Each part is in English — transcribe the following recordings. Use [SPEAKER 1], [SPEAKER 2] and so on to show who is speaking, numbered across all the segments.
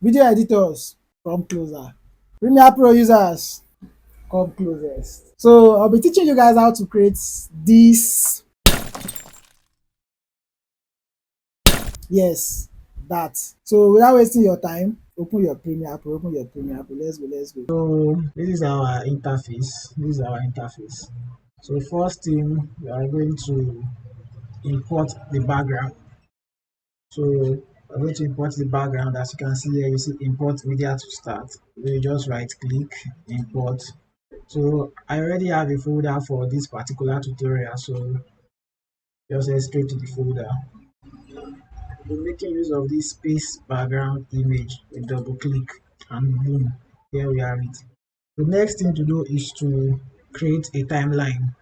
[SPEAKER 1] Video editors, come closer. Premiere Pro users, come closest. So I'll be teaching you guys how to create this. Yes, that. So without wasting your time, open your Premiere Pro, open your Premiere Pro. Let's go, let's go. So this is our interface. This is our interface. So first thing, we are going to import the background. So I'm going to import the background. As you can see here, you see import media to start. You just right click, import. So I already have a folder for this particular tutorial, so just head straight to the folder. We're making use of this space background image. We double click and boom, here we have it. The next thing to do is to create a timeline.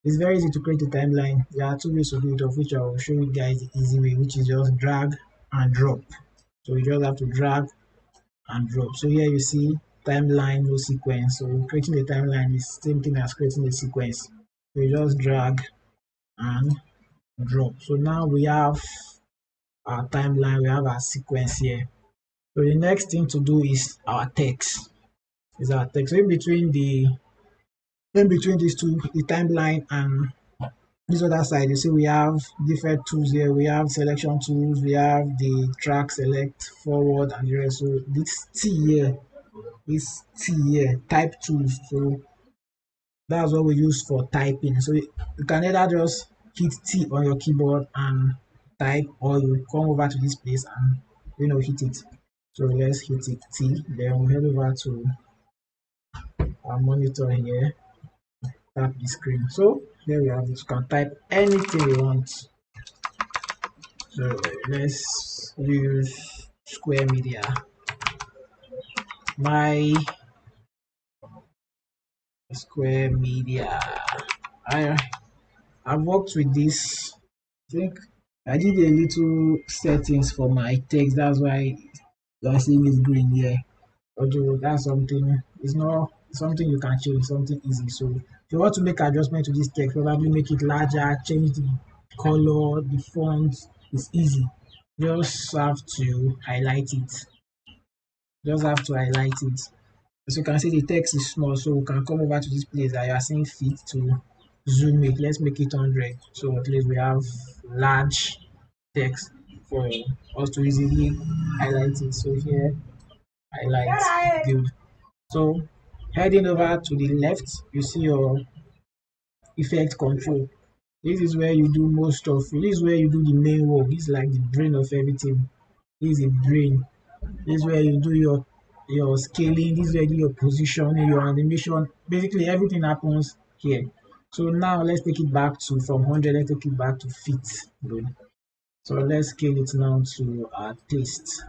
[SPEAKER 1] It's very easy to create a timeline. There are two ways to do it, of which I will show you guys the easy way, which is just drag and drop. So you just have to drag and drop. So here you see timeline, no sequence. So creating a timeline is same thing as creating a sequence. So you just drag and drop. So now we have our timeline, we have our sequence here. So the next thing to do is our text. Is our text. So in between these two, the timeline and this other side, you see we have different tools here. We have selection tools, we have the track select, forward, and the rest. So this T here, type tools. So that's what we use for typing. So you can either just hit T on your keyboard and type, or you come over to this place and hit it. So let's hit it T. Then we head over to our monitor here, tap the screen. So there we have it. You can type anything you want. So let's use Square Media. My Square Media. I I've worked with this. I think I did a little settings for my text. That's why you're seeing it green here. Although that's something, it's not something you can change, something easy. So if you want to make adjustment to this text, probably make it larger, change the color, the font, it's easy. Just have to highlight it. Just have to highlight it. As you can see, the text is small, so we can come over to this place that you are seeing fit to zoom it. Let's make it 100. So at least we have large text for us to easily highlight it. So here, highlight, good. So heading over to the left, you see your effect control. This is where you do most of, this is where you do the main work. This is like the brain of everything. This is the brain. This is where you do your scaling. This is where you do your positioning, your animation. Basically, everything happens here. So now let's take it back to from 100. Let's take it back to fit. Good. So let's scale it now to our taste.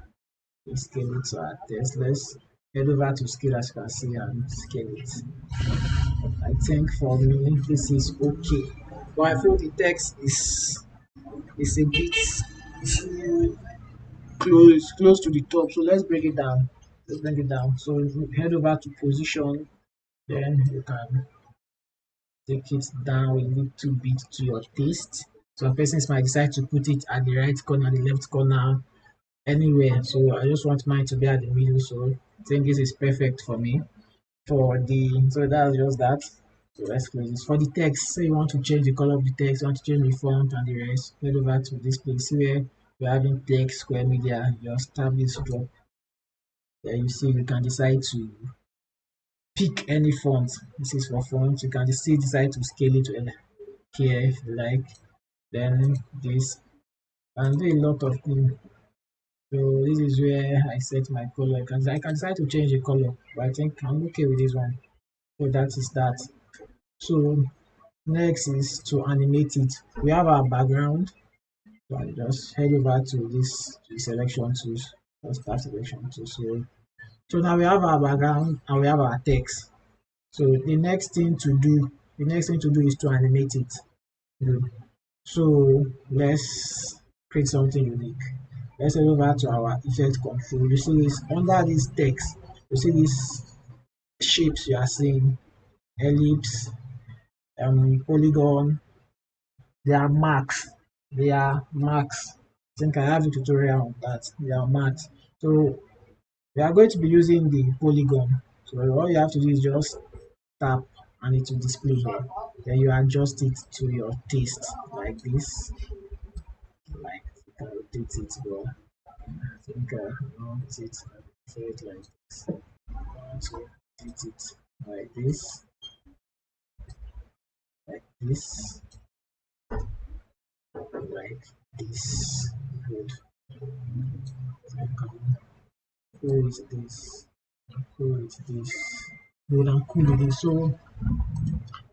[SPEAKER 1] Let's scale it to our taste. Let's head over to scale, as you can see, and scale it. I think for me this is okay. But I feel the text is a bit too close to the top. So let's break it down. Let's bring it down. So head over to position, then you can take it down a little bit to your taste. Some persons might decide to put it at the right corner, the left corner, anywhere. So I just want mine to be at the middle. So I think this is perfect for me. So that's just that. So let's close this. For the text, say you want to change the color of the text, you want to change the font and the rest, head over to this place. See where we're having text, Square Media, just tap this drop. There you see you can decide to pick any font. This is for font. You can still decide to scale it to here if you like. Then this and do a lot of things. So this is where I set my color. I can decide to change the color, but I think I'm okay with this one. So that is that. So next is to animate it. We have our background. So I just head over to this to the selection tools. Just start selection tools. So now we have our background and we have our text. So the next thing to do is to animate it. Good. So let's create something unique. Let's head over to our effect control. You see this under this text, you see these shapes you are seeing, ellipse, polygon, they are marks. They are marks. think I have a tutorial on that. They are marked. So we are going to be using the polygon. So all you have to do is just tap and it will display here. Then you adjust it to your taste like this. Like you can rotate it, but I think I want it like this. I want to rotate it like this, like this, like this. Good. So cool with this. Cool with this. Good and cool with this. So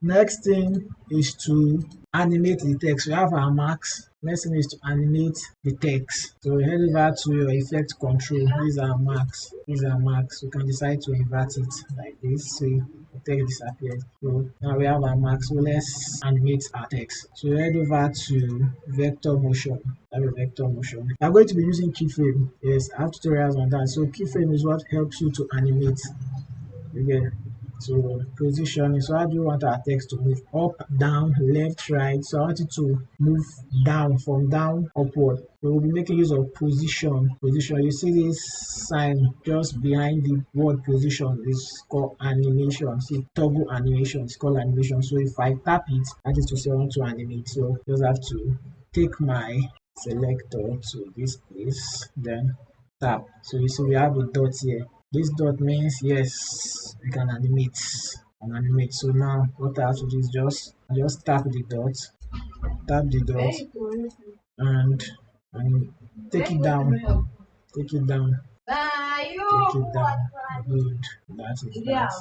[SPEAKER 1] next thing is to animate the text. We have our marks. Next thing is to animate the text. So head over to your effect control. These are marks. These are marks. You can decide to invert it like this. So the text disappears. So now we have our marks. So let's animate our text. So head over to vector motion. Have a vector motion. I'm going to be using keyframe. Yes, I have tutorials on that. So keyframe is what helps you to animate. Okay, so position is, so how do you want our text to move? Up, down, left, right. So I want it to move down, from down upward. So we'll be making use of position. Position, you see this sign just behind the word position is called animation. See, toggle animation, it's called animation. So if I tap it, that is to say I want to animate. So just have to take my selector to this place, then tap. So you see we have a dot here. This dot means yes, we can animate and animate. So now what I have to do is just tap the dot and take it down, take it down, take it down. Good, that is that.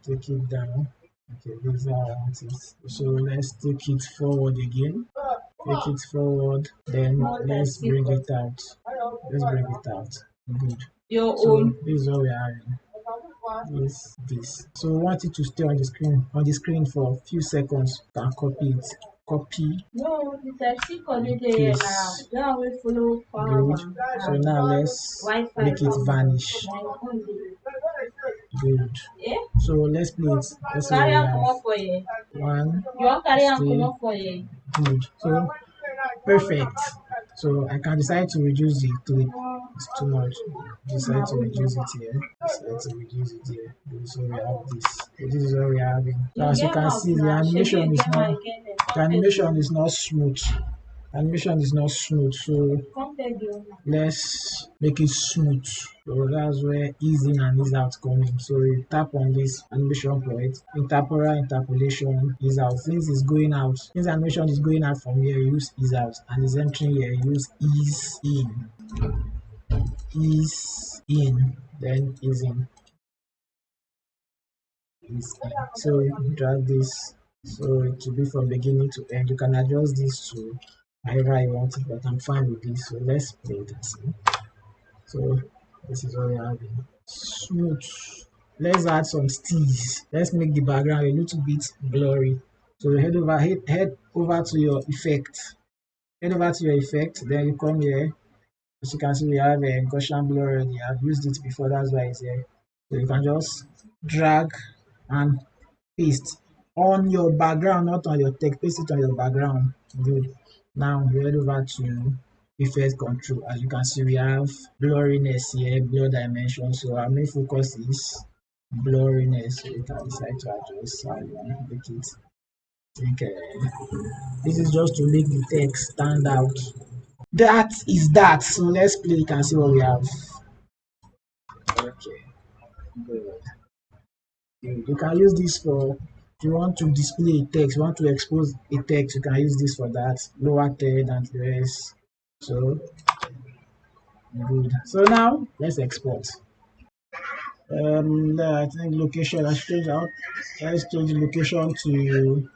[SPEAKER 1] Take it down. Okay, this is how I want it. So let's take it forward again. Take it forward, then let's bring it out. Let's bring it out. Good. So this is what we are having. This. So we want it to stay on the screen for a few seconds. You can copy it. Copy. No, the taxi colleague now. Good. So now let's make it vanish. Good. So let's play it. Let's see what we have. One, two, good. So perfect. So I can decide to reduce the clip. It's too much. Decide to reduce it here. Decide to reduce it here. So we have this. So this is what we are having. So as you can see, the animation is not smooth. Animation is not smooth. So let's make it smooth. So that's where ease in and ease out come in. So you tap on this animation point, interpolar interpolation, ease out. Since it's going out, since animation is going out from here, use ease out, and it's entering here, use ease in. Ease in, then ease in. Ease in. So you drag this so it will be from beginning to end. You can adjust this to however you want it, but I'm fine with this. So let's play it and see. So this is what we have in smooth. Let's add some steez. Let's make the background a little bit blurry. So head over to your effect. Head over to your effect, then you come here. As you can see, we have a Gaussian blur already. I've used it before, that's why it's here. So you can just drag and paste on your background, not on your text. Paste it on your background. Good. Now we head over to effect control. As you can see, we have blurriness here, blur dimension. So our main focus is blurriness. So you can decide to adjust how you want to make it. This is just to make the text stand out. That is that. So let's play it and see what we have. Okay, good. You can use this for if you want to display a text, you want to expose a text, you can use this for that. Lower third and the rest. So good. So now let's export. I think location. I change out. Let's change the location to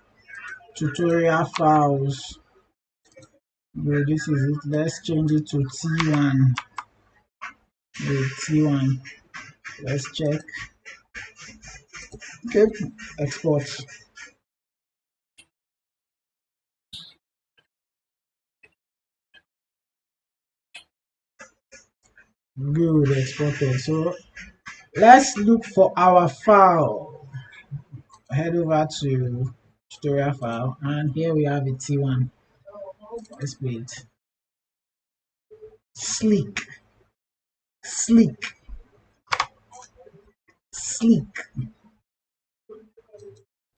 [SPEAKER 1] tutorial files. Good, this is it. Let's change it to T1. Good, T1. Let's check. Okay, export. Good, exported. So let's look for our file. Head over to tutorial file, and here we have a T1. Let's play it. sleek, sleek, sleek.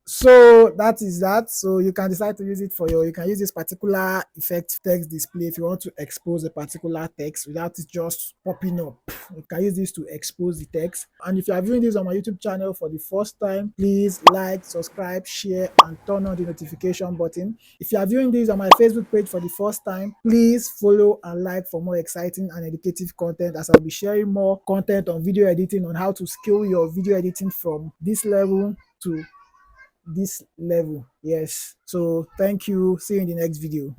[SPEAKER 2] So that is that. So you can decide to use it for you can use this particular effect text display if you want to expose a particular text without it just popping up. You can use this to expose the text. And if you are viewing this on my YouTube channel for the first time, please like, subscribe, share, and turn on the notification button. If you are viewing this on my Facebook page for the first time, please follow and like for more exciting and educative content, as I'll be sharing more content on video editing, on how to scale your video editing from this level to this level. Yes. So thank you. See you in the next video.